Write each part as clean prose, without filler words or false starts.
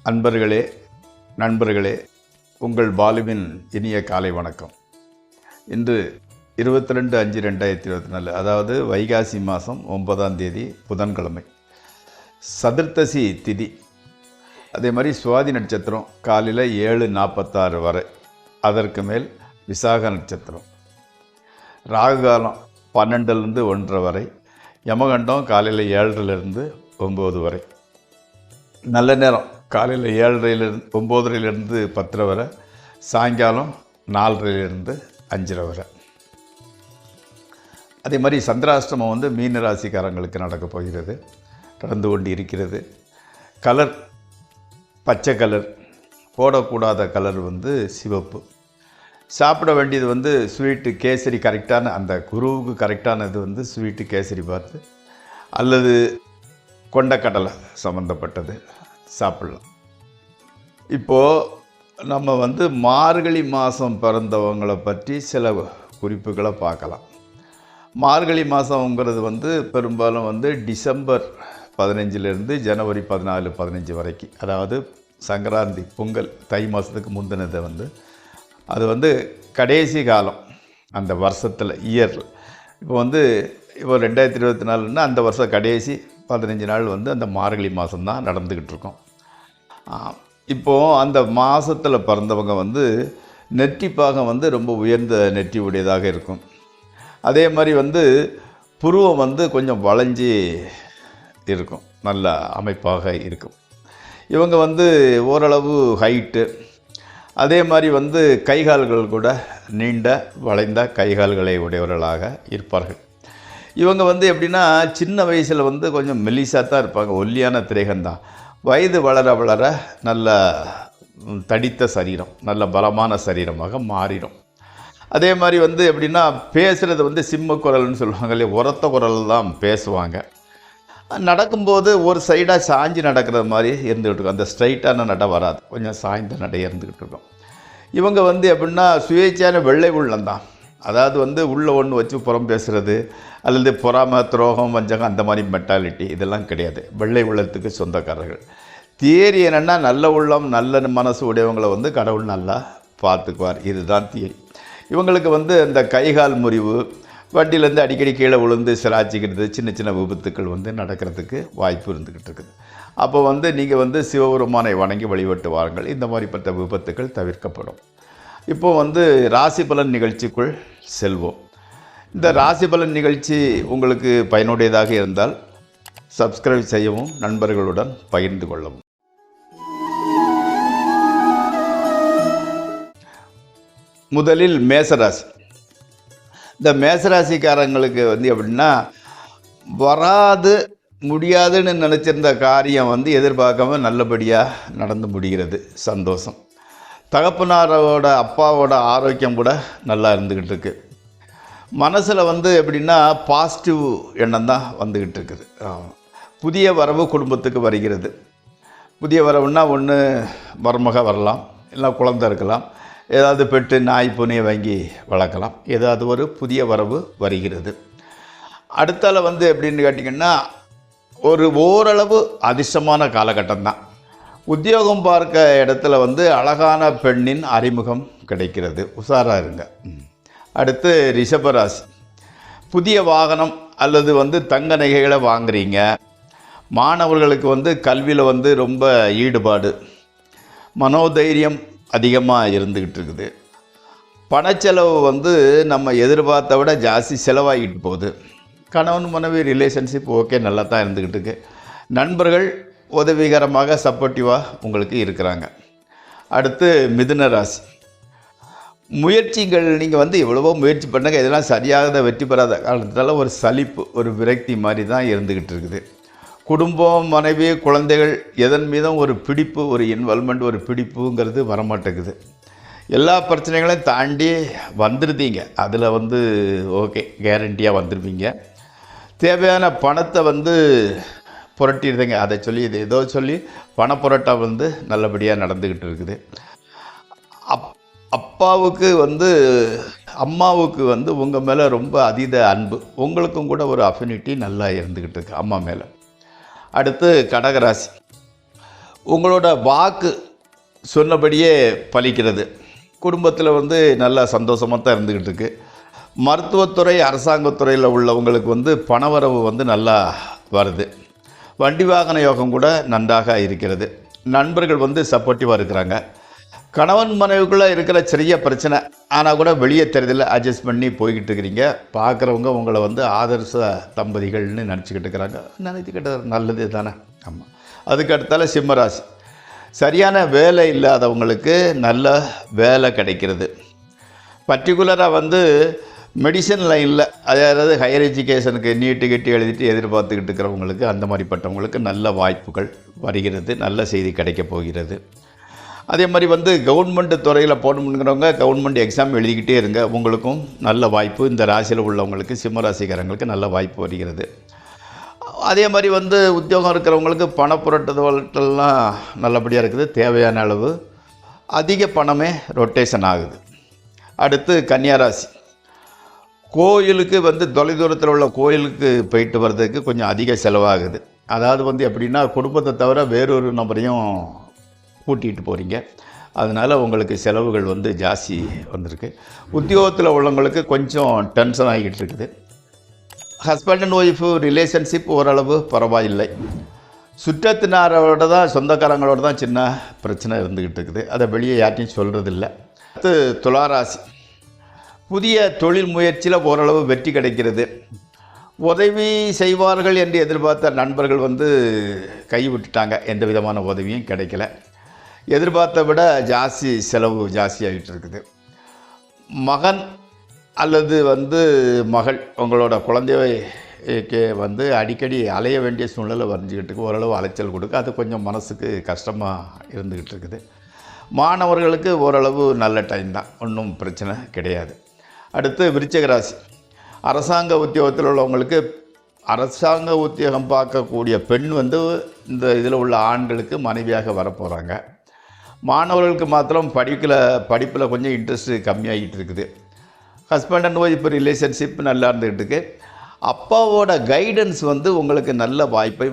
அன்பர்களே, நண்பர்களே, உங்கள் பாலுவின் இனிய காலை வணக்கம். இன்று 22/5/2024, அதாவது வைகாசி மாதம் 9ஆம் தேதி புதன்கிழமை, சதுர்த்தசி திதி. அதே மாதிரி சுவாதி நட்சத்திரம் காலையில் 7:46 வரை, அதற்கு மேல் விசாக நட்சத்திரம். ராகுகாலம் 12லேருந்து 1:30 வரை, யமகண்டம் காலையில் 7:30லேருந்து 9 வரை. நல்ல நேரம் காலையில் 9:30லேருந்து 10:30 வரை, சாயங்காலம் 4:30லேருந்து 5:30 வரை. அதே மாதிரி சந்திராஷ்டமம் மீன ராசிக்காரங்களுக்கு நடக்கப் போகிறது, நடந்து கொண்டு இருக்கிறது. கலர் பச்சை கலர், போடக்கூடாத கலர் சிவப்பு. சாப்பிட வேண்டியது ஸ்வீட்டு கேசரி, கரெக்டான அந்த குருவுக்கு கரெக்டானது ஸ்வீட்டு கேசரி பார்த்து, அல்லது கொண்டக்கடலை சம்மந்தப்பட்டது சாப்பிடலாம். இப்போது நம்ம மார்கழி மாதம் பிறந்தவங்களை பற்றி சில குறிப்புகளை பார்க்கலாம். மார்கழி மாதங்கிறது பெரும்பாலும் டிசம்பர் 15லேருந்து ஜனவரி 14-15 வரைக்கும், அதாவது சங்கராந்தி பொங்கல் தை மாதத்துக்கு முந்தினது அது கடைசி காலம் அந்த வருஷத்தில், இயரில். இப்போ 2024ன்னா அந்த வருஷம் கடைசி 15 நாள் அந்த மார்கழி மாதம்தான் நடந்துக்கிட்டு இருக்கோம். இப்போது அந்த மாதத்தில் பிறந்தவங்க நெற்றிப்பாகம் ரொம்ப உயர்ந்த நெற்றி உடையதாக இருக்கும். அதே மாதிரி புருவம் கொஞ்சம் வளைஞ்சி இருக்கும், நல்ல அமைப்பாக இருக்கும். இவங்க ஓரளவு ஹைட்டு. அதே மாதிரி கைகால்கள் கூட நீண்ட வளைந்த கைகால்களை உடையவர்களாக இருப்பார்கள். இவங்க எப்படின்னா சின்ன வயசில் கொஞ்சம் மெல்லிசாக தான் இருப்பாங்க, ஒல்லியான திரேகம்தான். வயது வளர வளர நல்ல தடித்த சரீரம், நல்ல பலமான சரீரமாக மாறிடும். அதே மாதிரி எப்படின்னா பேசுகிறது சிம்ம குரல்னு சொல்லுவாங்க இல்லையா, உரத்த குரல் தான் பேசுவாங்க. நடக்கும்போது ஒரு சைடாக சாஞ்சு நடக்கிற மாதிரி இருந்துக்கிட்டு இருக்கும், அந்த ஸ்ட்ரைட்டான நடை வராது, கொஞ்சம் சாய்ந்த நடை இருந்துக்கிட்டு இருக்கும். இவங்க எப்படின்னா சுயேட்சையான வெள்ளை உள்ளந்தான், அதாவது உள்ளே ஒன்று வச்சு புறம் பேசுகிறது, அல்லது பொறாமை, துரோகம், வஞ்சகம் அந்த மாதிரி மென்டாலிட்டி இதெல்லாம் கிடையாது. வெள்ளை உள்ளத்துக்கு சொந்தக்காரர்கள். தியரி என்னென்னா நல்ல உள்ளம், நல்ல மனசு உடையவங்களை கடவுள் நல்லா பார்த்துக்குவார், இதுதான் தியரி. இவங்களுக்கு அந்த கைகால் முறிவு, வண்டியிலேருந்து அடிக்கடி கீழே விழுந்து சிராச்சிக்கிறது, சின்ன சின்ன விபத்துக்கள் நடக்கிறதுக்கு வாய்ப்பு இருந்துக்கிட்டு இருக்குது. அப்போ நீங்கள் சிவபெருமானை வணங்கி வழிபட்டு வாருங்கள், இந்த மாதிரிப்பட்ட விபத்துக்கள் தவிர்க்கப்படும். இப்போது ராசி பலன் நிகழ்ச்சிக்குள் செல்வோம். இந்த ராசி பலன் நிகழ்ச்சி உங்களுக்கு பயனுடையதாக இருந்தால் சப்ஸ்கிரைப் செய்யவும், நண்பர்களுடன் பகிர்ந்து கொள்ளவும். முதலில் மேசராசி. இந்த மேசராசிக்காரங்களுக்கு எப்படின்னா வராது முடியாதுன்னு நினச்சிருந்த காரியம் எதிர்பார்க்காம நல்லபடியாக நடந்து முடிகிறது, சந்தோஷம். தகப்பனாரோட அப்பாவோட ஆரோக்கியம் கூட நல்லா இருந்துக்கிட்டு இருக்குது. மனசில் எப்படின்னா பாசிட்டிவ் எண்ணம் தான் வந்துக்கிட்டு இருக்குது. புதிய வரவு குடும்பத்துக்கு வருகிறது. புதிய வரவுன்னா ஒன்று மருமக வரலாம், இல்லை குழந்தை இருக்கலாம், ஏதாவது பெட்டு நாய் பூனையை வாங்கி வளர்க்கலாம், ஏதாவது ஒரு புதிய வரவு வருகிறது. அடுத்தால எப்படின்னு கேட்டிங்கன்னா ஒரு ஓரளவு அதிர்ஷ்டமான காலகட்டம் தான். உத்தியோகம் பார்க்க இடத்துல அழகான பெண்ணின் அறிமுகம் கிடைக்கிறது, உஷாராக இருங்க. அடுத்து ரிஷபராசி. புதிய வாகனம் அல்லது தங்க நகைகளை வாங்குறீங்க. மாணவர்களுக்கு கல்வியில் ரொம்ப ஈடுபாடு, மனோதைரியம் அதிகமாக இருந்துக்கிட்டு இருக்குது. பணச்செலவு நம்ம எதிர்பார்த்த விட ஜாஸ்தி செலவாகிட்டு போகுது. கணவன் மனைவி ரிலேஷன்ஷிப் ஓகே, நல்லா தான் இருந்துக்கிட்டு இருக்கு. நண்பர்கள் உதவிகரமாக சப்போர்ட்டிவாக உங்களுக்கு இருக்கிறாங்க. அடுத்து மிதுன ராசி. முயற்சிகள் நீங்கள் எவ்வளவோ முயற்சி பண்ணுங்க, இதெல்லாம் சரியாக வெற்றி பெறாத காரணத்தால் ஒரு சலிப்பு, ஒரு விரக்தி மாதிரி தான் இருந்துக்கிட்டு இருக்குது. குடும்பம், மனைவி, குழந்தைகள் எதன் மீதும் ஒரு பிடிப்பு, ஒரு இன்வால்மெண்ட், ஒரு பிடிப்புங்கிறது வரமாட்டேங்குது. எல்லா பிரச்சனைகளையும் தாண்டி வந்துருந்தீங்க, அதில் ஓகே கேரண்டியாக வந்துருவீங்க. தேவையான பணத்தை புரட்டிடுதுங்க, அதை சொல்லி இது ஏதோ சொல்லி பணப்புரட்டா நல்லபடியாக நடந்துக்கிட்டு இருக்குது. அப்பாவுக்கு அம்மாவுக்கு உங்கள் மேலே ரொம்ப அதீத அன்பு, உங்களுக்கும் கூட ஒரு அஃபினிட்டி நல்லா இருந்துக்கிட்டு இருக்கு அம்மா மேலே. அடுத்து கடகராசி. உங்களோட வாக்கு சொன்னபடியே பலிக்கிறது. குடும்பத்தில் வந்து நல்லா சந்தோஷமாக தான் இருந்துக்கிட்டு இருக்கு. மருத்துவத்துறை, அரசாங்கத்துறையில் உள்ளவங்களுக்கு வந்து பணவரவு வந்து நல்லா வருது. வண்டி வாகன யோகம் கூட நன்றாக இருக்கிறது. நண்பர்கள் வந்து சப்போர்ட்டிவாக இருக்கிறாங்க. கணவன் மனைவிக்குள்ளே இருக்கிற சிறிய பிரச்சனை ஆனால் கூட வெளியே தெரிதல அட்ஜஸ்ட் பண்ணி போய்கிட்டு இருக்கிறீங்க. பார்க்குறவங்க உங்களை வந்து ஆதர்ச தம்பதிகள்னு நினச்சிக்கிட்டு இருக்கிறாங்க. நினைத்துக்கிட்ட நல்லது தானே. ஆமாம். அதுக்கு அடுத்தால சிம்மராசி. சரியான வேலை இல்லாதவங்களுக்கு நல்ல வேலை கிடைக்கிறது. பர்டிகுலராக வந்து மெடிசன் லைனில், அதாவது ஹையர் எஜுகேஷனுக்கு நீட்டு கட்டி எழுதிட்டு எதிர்பார்த்துக்கிட்டு இருக்கிறவங்களுக்கு, அந்த மாதிரிப்பட்டவங்களுக்கு நல்ல வாய்ப்புகள் வருகிறது. நல்ல செய்தி கிடைக்கப் போகிறது. அதே மாதிரி வந்து கவர்மெண்ட் துறையில் போகணுங்கிறவங்க கவர்மெண்ட் எக்ஸாம் எழுதிக்கிட்டே இருங்க. உங்களுக்கும் நல்ல வாய்ப்பு, இந்த ராசியில் உள்ளவங்களுக்கு, சிம்ம ராசிக்காரங்களுக்கு நல்ல வாய்ப்பு வருகிறது. அதே மாதிரி வந்து உத்தியோகம் இருக்கிறவங்களுக்கு பண புரட்டுதல்லாம் நல்லபடியாக இருக்குது. தேவையான அளவு அதிக பணமே ரொட்டேஷன் ஆகுது. அடுத்து கன்னியாராசி. கோயிலுக்கு வந்து தொலைதூரத்தில் உள்ள கோயிலுக்கு போயிட்டு வர்றதுக்கு கொஞ்சம் அதிக செலவாகுது. அதாவது வந்து எப்படின்னா, குடும்பத்தை தவிர வேறொரு நபரையும் கூட்டிகிட்டு போகிறீங்க. அதனால் உங்களுக்கு செலவுகள் வந்து ஜாஸ்தி வந்திருக்கு. உத்தியோகத்தில் உள்ளவங்களுக்கு கொஞ்சம் டென்ஷன் ஆகிக்கிட்டு இருக்குது. ஹஸ்பண்ட் அண்ட் ஒய்ஃபு ரிலேஷன்ஷிப் ஓரளவு பரவாயில்லை. சுற்றத்தினாரோட தான், சொந்தக்காரங்களோட தான் சின்ன பிரச்சனை இருந்துக்கிட்டு இருக்குது. அதை வெளியே யார்ட்டையும் சொல்கிறதில்ல. அடுத்து துளாராசி. புதிய தொழில் முயற்சியில் ஓரளவு வெற்றி கிடைக்கிறது. உதவி செய்வார்கள் என்று எதிர்பார்த்த நண்பர்கள் வந்து கைவிட்டுட்டாங்க. எந்த விதமான உதவியும் கிடைக்கல. எதிர்பார்த்த விட ஜாஸ்தி செலவு ஜாஸ்தியாகிட்டு இருக்குது. மகன் அல்லது வந்து மகள், உங்களோட குழந்தைக்கு வந்து அடிக்கடி அலைய வேண்டிய சூழ்நிலை வரைஞ்சிக்கிட்டு ஓரளவு அலைச்சல் கொடுக்க, அது கொஞ்சம் மனசுக்கு கஷ்டமாக இருந்துக்கிட்டு இருக்குது. மாணவர்களுக்கு ஓரளவு நல்ல டைம் தான், ஒன்றும் பிரச்சனை கிடையாது. அடுத்து விருச்சிக ராசி. அரசாங்க உத்தியோகத்தில் உள்ளவங்களுக்கு அரசாங்க உத்தியோகம் பார்க்கக்கூடிய பெண் வந்து இந்த இதில் உள்ள ஆண்களுக்கு மனைவியாக வரப்போகிறாங்க. மாணவர்களுக்கு மாத்திரம் படிப்பில் கொஞ்சம் இன்ட்ரெஸ்ட்டு கம்மியாகிட்டு இருக்குது. ஹஸ்பண்ட் அண்ட் ஒய்ஃப் ரிலேஷன்ஷிப் நல்லா இருந்துக்கிட்டு இருக்கு. அப்பாவோட கைடன்ஸ் வந்து உங்களுக்கு நல்ல வாய்ப்பை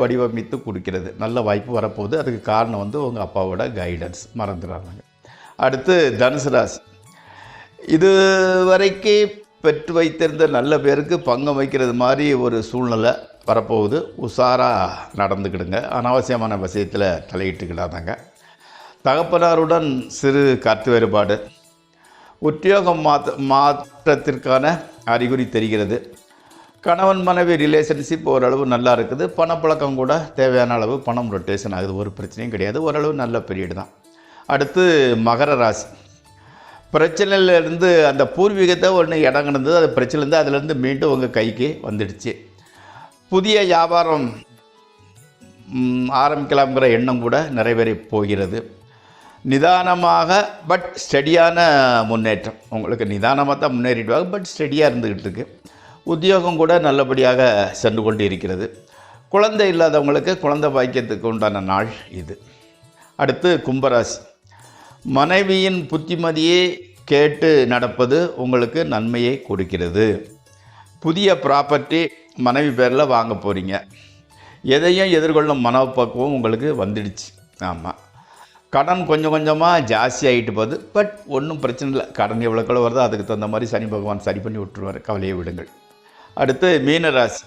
வடிவமைத்து கொடுக்கிறது. நல்ல வாய்ப்பு வரப்போகுது. அதுக்கு காரணம் வந்து உங்கள் அப்பாவோட கைடன்ஸ், மறந்துடுறாங்க. அடுத்து தனுசு ராசி. இது வரைக்கும் பெற்று வைத்திருந்த நல்ல பேருக்கு பங்கம் வைக்கிறது மாதிரி ஒரு சூழ்நிலை வரப்போகுது. உஷாராக நடந்துக்கிடுங்க. அனாவசியமான விஷயத்தில் தலையிட்டுக்கிடாதாங்க. தகப்பனாருடன் சிறு கருத்து வேறுபாடு. உத்தியோகம் மாற்றத்திற்கான அறிகுறி தெரிகிறது. கணவன் மனைவி ரிலேஷன்ஷிப் ஓரளவு நல்லா இருக்குது. பணப்பழக்கம் கூட தேவையான அளவு பணம் ரொட்டேஷன் ஆகுது. ஒரு பிரச்சனையும் கிடையாது. ஓரளவு நல்ல பீரியடு தான். அடுத்து மகர ராசி. பிரச்சனையிலேருந்து அந்த பூர்வீகத்தை ஒன்று இடங்கினது, அது பிரச்சனைலேருந்து அதிலேருந்து மீண்டும் உங்கள் கைக்கு வந்துடுச்சு. புதிய வியாபாரம் ஆரம்பிக்கலாம்ங்கிற எண்ணம் கூட நிறைவேறி போகிறது. நிதானமாக பட் ஸ்டடியான முன்னேற்றம். உங்களுக்கு நிதானமாக தான் முன்னேறிடுவாங்க, பட் ஸ்டடியாக இருந்துக்கிட்டு இருக்கு. உத்தியோகம் கூட நல்லபடியாக சென்று கொண்டு இருக்கிறது. குழந்தை இல்லாதவங்களுக்கு குழந்தை பாக்கியத்துக்கு உண்டான நாள் இது. அடுத்து கும்பராசி. மனைவியின் புத்திமதியை கேட்டு நடப்பது உங்களுக்கு நன்மையை கொடுக்கிறது. புதிய ப்ராப்பர்ட்டி மனைவி பேரில் வாங்க போகிறீங்க. எதையும் எதிர்கொள்ளும் மனப்பக்குவம் உங்களுக்கு வந்துடுச்சு. ஆமாம். கடன் கொஞ்சம் கொஞ்சமாக ஜாஸ்தி ஆகிட்டு போகுது. பட் ஒன்றும் பிரச்சனை இல்லை. கடன் எவ்வளோக்களோ வருதோ அதுக்கு தகுந்த மாதிரி சனி பகவான் சரி பண்ணி விட்டுருவார். கவலையை விடுங்கள். அடுத்து மீனராசி.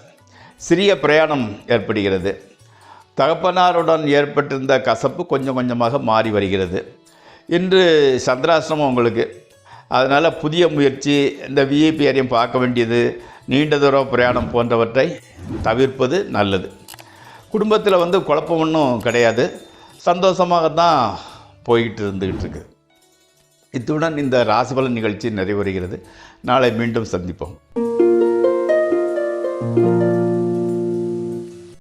சிறிய பிரயாணம் ஏற்படுகிறது. தகப்பனாருடன் ஏற்பட்டிருந்த கசப்பு கொஞ்சம் கொஞ்சமாக மாறி வருகிறது. இன்று சந்திராசிரமம் உங்களுக்கு. அதனால் புதிய முயற்சி, இந்த விஐபி ஏரியம் பார்க்க வேண்டியது, நீண்ட தூரம் பிரயாணம் போன்றவற்றை தவிர்ப்பது நல்லது. குடும்பத்தில் வந்து குழப்பம் ஒன்றும் கிடையாது. சந்தோஷமாக தான் போய்கிட்டு இருந்துக்கிட்டு இருக்கு. இத்துடன் இந்த ராசிபலன் நிகழ்ச்சி நிறைவருகிறது. நாளை மீண்டும் சந்திப்போம்.